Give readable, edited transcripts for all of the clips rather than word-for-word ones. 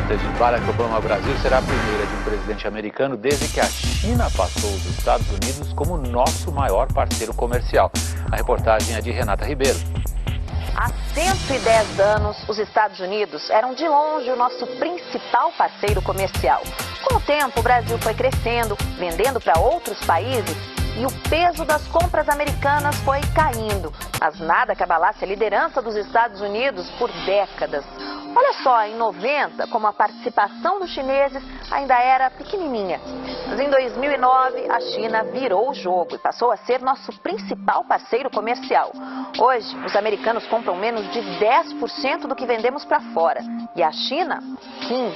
visita de Barack Obama ao Brasil será a primeira de um presidente americano desde que a China passou os Estados Unidos como nosso maior parceiro comercial. A reportagem é de Renata Ribeiro. Há 110 anos, os Estados Unidos eram de longe o nosso principal parceiro comercial. Com o tempo, o Brasil foi crescendo, vendendo para outros países e o peso das compras americanas foi caindo. Mas nada que abalasse a liderança dos Estados Unidos por décadas. Olha só, em 90, como a participação dos chineses ainda era pequenininha. Mas em 2009, a China virou o jogo e passou a ser nosso principal parceiro comercial. Hoje, os americanos compram menos de 10% do que vendemos para fora e a China, 15%.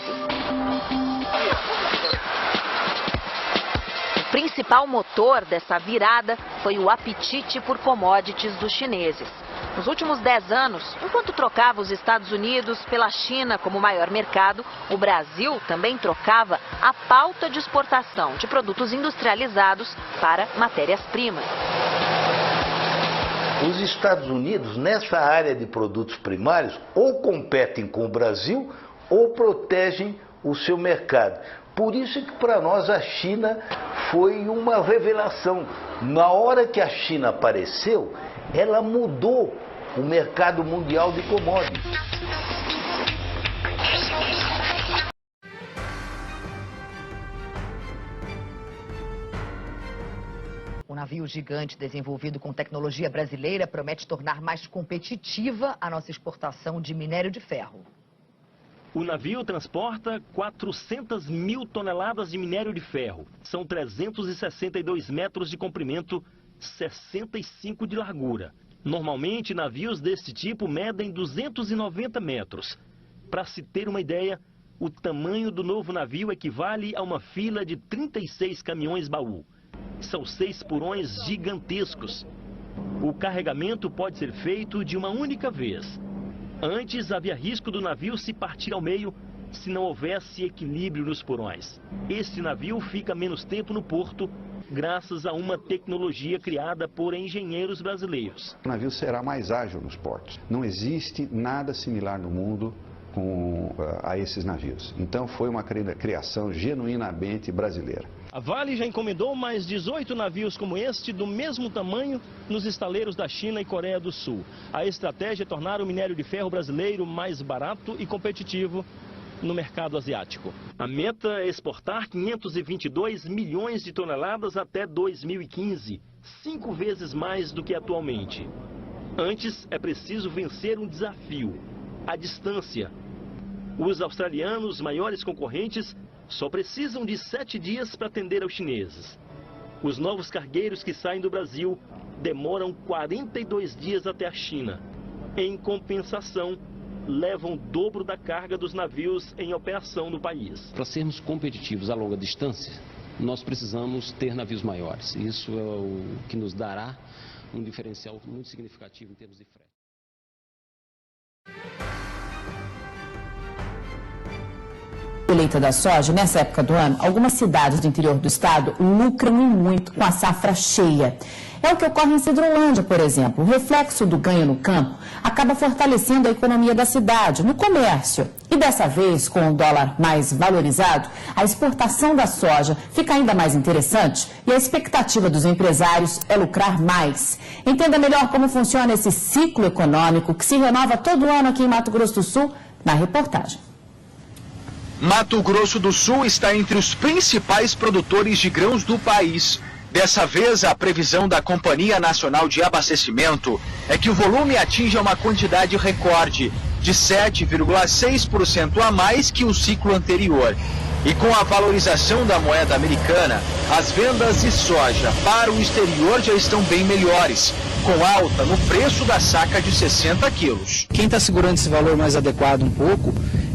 O principal motor dessa virada foi o apetite por commodities dos chineses. Nos últimos 10 anos, enquanto trocava os Estados Unidos pela China como maior mercado, o Brasil também trocava a pauta de exportação de produtos industrializados para matérias-primas. Os Estados Unidos, nessa área de produtos primários, ou competem com o Brasil ou protegem o seu mercado. Por isso que para nós a China foi uma revelação. Na hora que a China apareceu, ela mudou o mercado mundial de commodities. O navio gigante desenvolvido com tecnologia brasileira promete tornar mais competitiva a nossa exportação de minério de ferro. O navio transporta 400 mil toneladas de minério de ferro. São 362 metros de comprimento, 65 de largura. Normalmente, navios desse tipo medem 290 metros. Para se ter uma ideia, o tamanho do novo navio equivale a uma fila de 36 caminhões-baú. São 6 porões gigantescos. O carregamento pode ser feito de uma única vez. Antes, havia risco do navio se partir ao meio se não houvesse equilíbrio nos porões. Este navio fica menos tempo no porto, graças a uma tecnologia criada por engenheiros brasileiros. O navio será mais ágil nos portos. Não existe nada similar no mundo a esses navios. Então foi uma criação genuinamente brasileira. A Vale já encomendou mais 18 navios como este, do mesmo tamanho, nos estaleiros da China e Coreia do Sul. A estratégia é tornar o minério de ferro brasileiro mais barato e competitivo no mercado asiático. A meta é exportar 522 milhões de toneladas até 2015, 5 vezes mais do que atualmente. Antes, é preciso vencer um desafio: a distância. Os australianos, maiores concorrentes, só precisam de 7 dias para atender aos chineses. Os novos cargueiros que saem do Brasil demoram 42 dias até a China. Em compensação, levam o dobro da carga dos navios em operação no país. Para sermos competitivos a longa distância, nós precisamos ter navios maiores. Isso é o que nos dará um diferencial muito significativo em termos de frete. Colheita da soja, nessa época do ano, algumas cidades do interior do estado lucram muito com a safra cheia. É o que ocorre em Cidrolândia, por exemplo. O reflexo do ganho no campo acaba fortalecendo a economia da cidade, no comércio. E dessa vez, com o dólar mais valorizado, a exportação da soja fica ainda mais interessante e a expectativa dos empresários é lucrar mais. Entenda melhor como funciona esse ciclo econômico que se renova todo ano aqui em Mato Grosso do Sul, na reportagem. Mato Grosso do Sul está entre os principais produtores de grãos do país. Dessa vez, a previsão da Companhia Nacional de Abastecimento é que o volume atinja uma quantidade recorde de 7,6% a mais que o ciclo anterior. E com a valorização da moeda americana, as vendas de soja para o exterior já estão bem melhores, com alta no preço da saca de 60 quilos. Quem está segurando esse valor mais adequado um pouco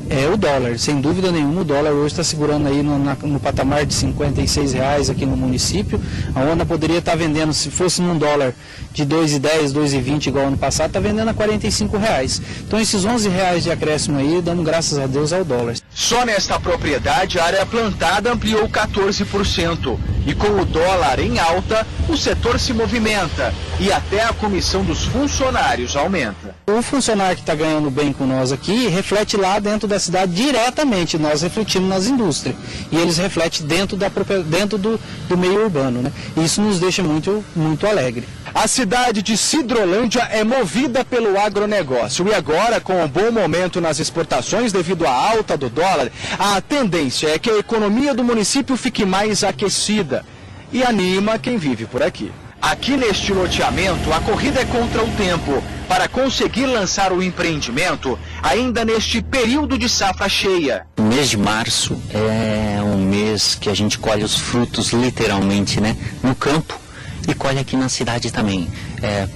é o dólar. Sem dúvida nenhuma, o dólar hoje está segurando aí no patamar de R$56 aqui no município. A ONA poderia estar vendendo, se fosse num dólar de R$2,10, R$2,20 igual ano passado, está vendendo a R$45. Então esses R$11 de acréscimo aí, dando graças a Deus ao dólar. Só nesta propriedade, a área plantada ampliou 14%. E com o dólar em alta, o setor se movimenta e até a comissão dos funcionários aumenta. O funcionário que está ganhando bem com nós aqui reflete lá dentro da cidade diretamente, nós refletimos nas indústrias. E eles refletem dentro do meio urbano, né? Isso nos deixa muito alegre. A cidade de Sidrolândia é movida pelo agronegócio e agora, com um bom momento nas exportações devido à alta do dólar, a tendência é que a economia do município fique mais aquecida e anima quem vive por aqui. Aqui neste loteamento, a corrida é contra o tempo para conseguir lançar o empreendimento ainda neste período de safra cheia. O mês de março é um mês que a gente colhe os frutos literalmente, né, no campo e colhe aqui na cidade também,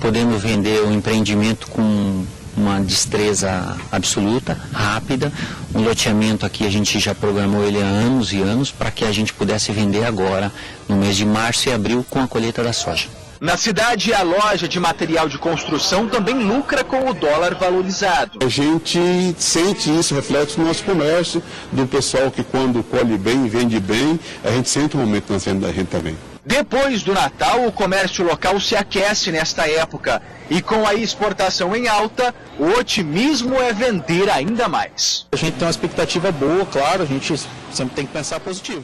podendo vender o empreendimento com uma destreza absoluta, rápida. Um loteamento aqui a gente já programou ele há anos e anos para que a gente pudesse vender agora no mês de março e abril com a colheita da soja. Na cidade, a loja de material de construção também lucra com o dólar valorizado. A gente sente isso, reflete no nosso comércio, do pessoal que quando colhe bem, vende bem, a gente sente um aumento nas vendas da gente também. Depois do Natal, o comércio local se aquece nesta época. E com a exportação em alta, o otimismo é vender ainda mais. A gente tem uma expectativa boa, claro, a gente sempre tem que pensar positivo.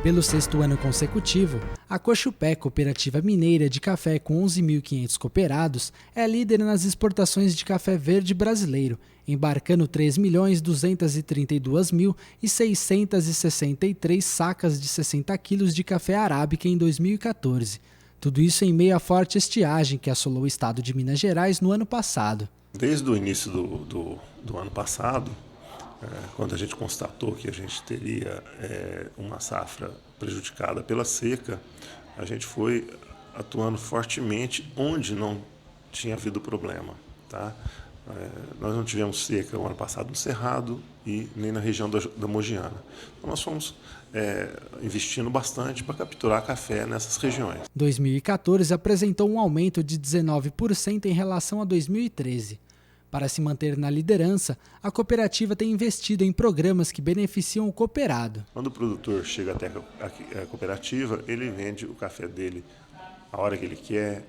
Pelo 6º ano consecutivo, a Cochupé, cooperativa mineira de café com 11.500 cooperados, é líder nas exportações de café verde brasileiro, embarcando 3.232.663 sacas de 60 quilos de café arábica em 2014. Tudo isso em meio à forte estiagem que assolou o estado de Minas Gerais no ano passado. Desde o início do ano passado, quando a gente constatou que a gente teria uma safra prejudicada pela seca, a gente foi atuando fortemente onde não tinha havido problema, tá? Nós não tivemos seca o ano passado no Cerrado e nem na região da Mogiana. Então nós fomos investindo bastante para capturar café nessas regiões. 2014 apresentou um aumento de 19% em relação a 2013. Para se manter na liderança, a cooperativa tem investido em programas que beneficiam o cooperado. Quando o produtor chega até a cooperativa, ele vende o café dele a hora que ele quer,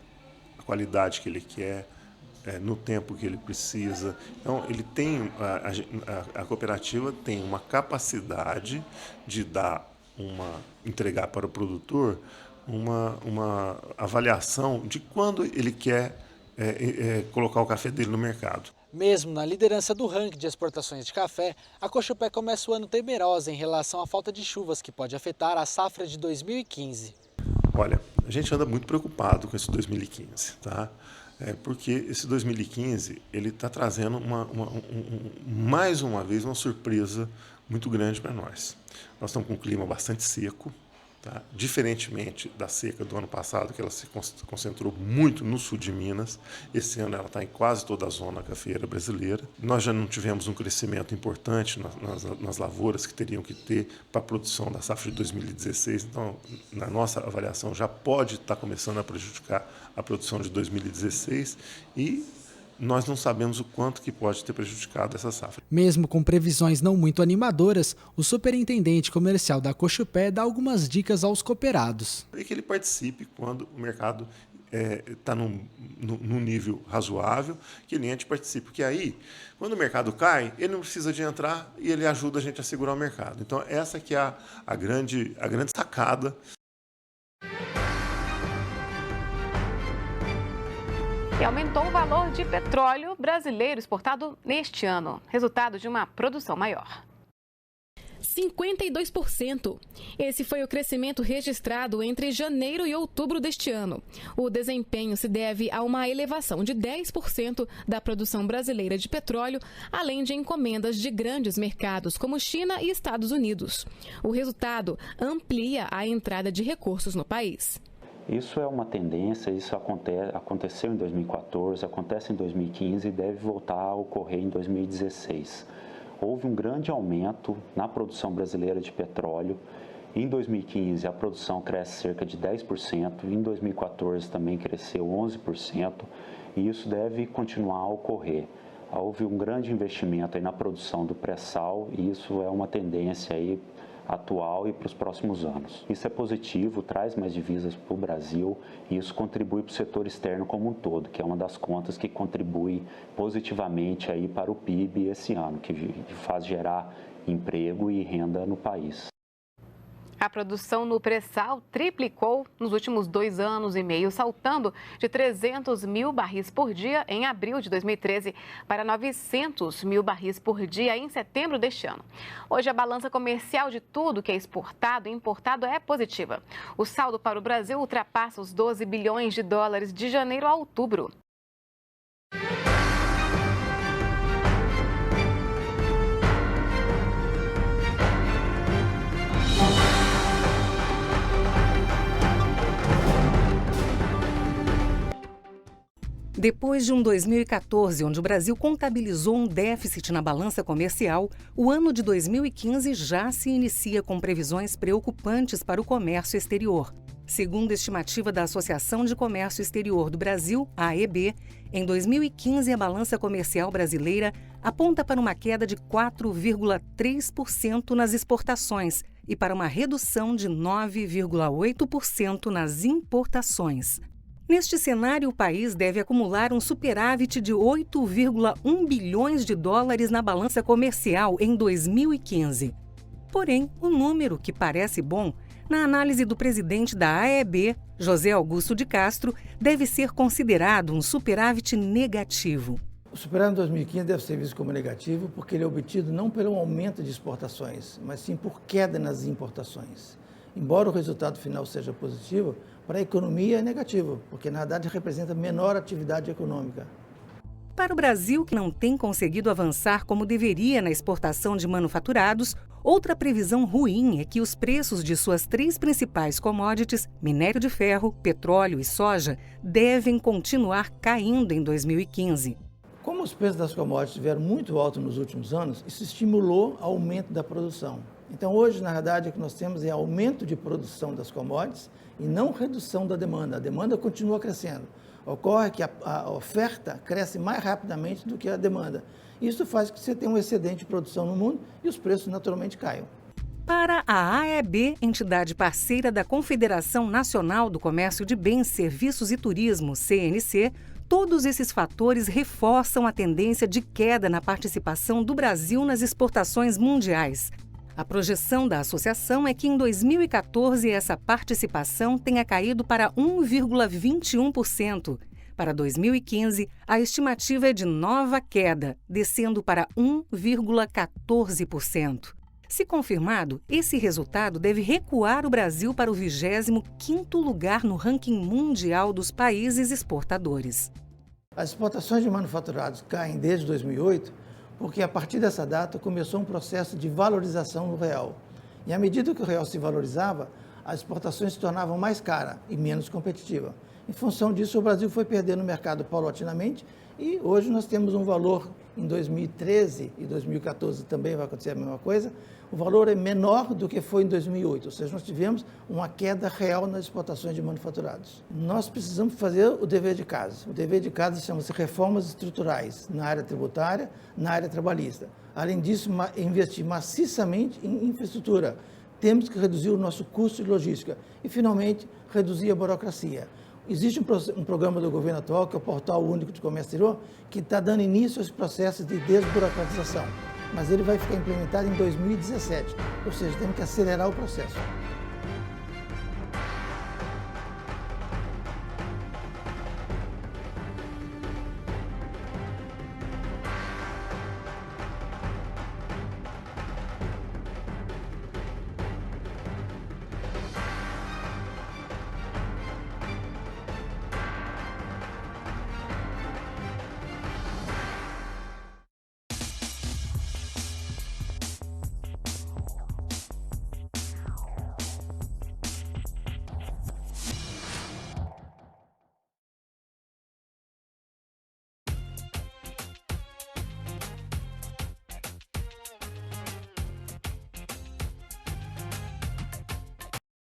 a qualidade que ele quer, no tempo que ele precisa. Então, ele tem, a cooperativa tem uma capacidade de entregar para o produtor uma avaliação de quando ele quer colocar o café dele no mercado. Mesmo na liderança do ranking de exportações de café, a Cochupé começa o ano temerosa em relação à falta de chuvas que pode afetar a safra de 2015. Olha, a gente anda muito preocupado com esse 2015, tá? Porque esse 2015 ele está trazendo mais uma vez uma surpresa muito grande para nós. Nós estamos com um clima bastante seco. Tá? Diferentemente da seca do ano passado, que ela se concentrou muito no sul de Minas, esse ano ela está em quase toda a zona cafeeira brasileira. Nós já não tivemos um crescimento importante nas lavouras que teriam que ter para a produção da safra de 2016, então na nossa avaliação já pode estar começando a prejudicar a produção de 2016 e nós não sabemos o quanto que pode ter prejudicado essa safra. Mesmo com previsões não muito animadoras, o superintendente comercial da Cochupé dá algumas dicas aos cooperados. E que ele participe quando o mercado está num nível razoável, que ele participe, porque aí, quando o mercado cai, ele não precisa de entrar e ele ajuda a gente a segurar o mercado. Então, essa que é a grande sacada. E aumentou o valor de petróleo brasileiro exportado neste ano, resultado de uma produção maior. 52%. Esse foi o crescimento registrado entre janeiro e outubro deste ano. O desempenho se deve a uma elevação de 10% da produção brasileira de petróleo, além de encomendas de grandes mercados como China e Estados Unidos. O resultado amplia a entrada de recursos no país. Isso é uma tendência, isso aconteceu em 2014, acontece em 2015 e deve voltar a ocorrer em 2016. Houve um grande aumento na produção brasileira de petróleo. Em 2015, a produção cresce cerca de 10%, em 2014 também cresceu 11%, e isso deve continuar a ocorrer. Houve um grande investimento aí na produção do pré-sal e isso é uma tendência aí atual e para os próximos anos. Isso é positivo, traz mais divisas para o Brasil e isso contribui para o setor externo como um todo, que é uma das contas que contribui positivamente aí para o PIB esse ano, que faz gerar emprego e renda no país. A produção no pré-sal triplicou nos últimos 2 anos e meio, saltando de 300 mil barris por dia em abril de 2013 para 900 mil barris por dia em setembro deste ano. Hoje, a balança comercial de tudo que é exportado e importado é positiva. O saldo para o Brasil ultrapassa os 12 bilhões de dólares de janeiro a outubro. Depois de um 2014, onde o Brasil contabilizou um déficit na balança comercial, o ano de 2015 já se inicia com previsões preocupantes para o comércio exterior. Segundo a estimativa da Associação de Comércio Exterior do Brasil, a AEB, em 2015 a balança comercial brasileira aponta para uma queda de 4,3% nas exportações e para uma redução de 9,8% nas importações. Neste cenário, o país deve acumular um superávit de 8,1 bilhões de dólares na balança comercial em 2015. Porém, o número, que parece bom, na análise do presidente da AEB, José Augusto de Castro, deve ser considerado um superávit negativo. O superávit em 2015 deve ser visto como negativo porque ele é obtido não pelo aumento de exportações, mas sim por queda nas importações. Embora o resultado final seja positivo, para a economia é negativo, porque na verdade representa menor atividade econômica. Para o Brasil, que não tem conseguido avançar como deveria na exportação de manufaturados, outra previsão ruim é que os preços de suas 3 principais commodities, minério de ferro, petróleo e soja, devem continuar caindo em 2015. Como os preços das commodities estiveram muito altos nos últimos anos, isso estimulou o aumento da produção. Então hoje, na verdade, o que nós temos é aumento de produção das commodities e não redução da demanda. A demanda continua crescendo. Ocorre que a oferta cresce mais rapidamente do que a demanda. Isso faz com que você tenha um excedente de produção no mundo e os preços naturalmente caiam. Para a AEB, entidade parceira da Confederação Nacional do Comércio de Bens, Serviços e Turismo, CNC, todos esses fatores reforçam a tendência de queda na participação do Brasil nas exportações mundiais. A projeção da associação é que em 2014 essa participação tenha caído para 1,21%. Para 2015, a estimativa é de nova queda, descendo para 1,14%. Se confirmado, esse resultado deve recuar o Brasil para o 25º lugar no ranking mundial dos países exportadores. As exportações de manufaturados caem desde 2008 porque a partir dessa data começou um processo de valorização do real. E à medida que o real se valorizava, as exportações se tornavam mais caras e menos competitivas. Em função disso, o Brasil foi perdendo o mercado paulatinamente e hoje nós temos um valor, em 2013 e 2014 também vai acontecer a mesma coisa, o valor é menor do que foi em 2008, ou seja, nós tivemos uma queda real nas exportações de manufaturados. Nós precisamos fazer o dever de casa. O dever de casa chama-se reformas estruturais na área tributária, na área trabalhista. Além disso, investir maciçamente em infraestrutura. Temos que reduzir o nosso custo de logística e, finalmente, reduzir a burocracia. Existe um programa do governo atual, que é o Portal Único de Comércio Exterior, que está dando início a esse processo de desburocratização. Mas ele vai ficar implementado em 2017, ou seja, temos que acelerar o processo.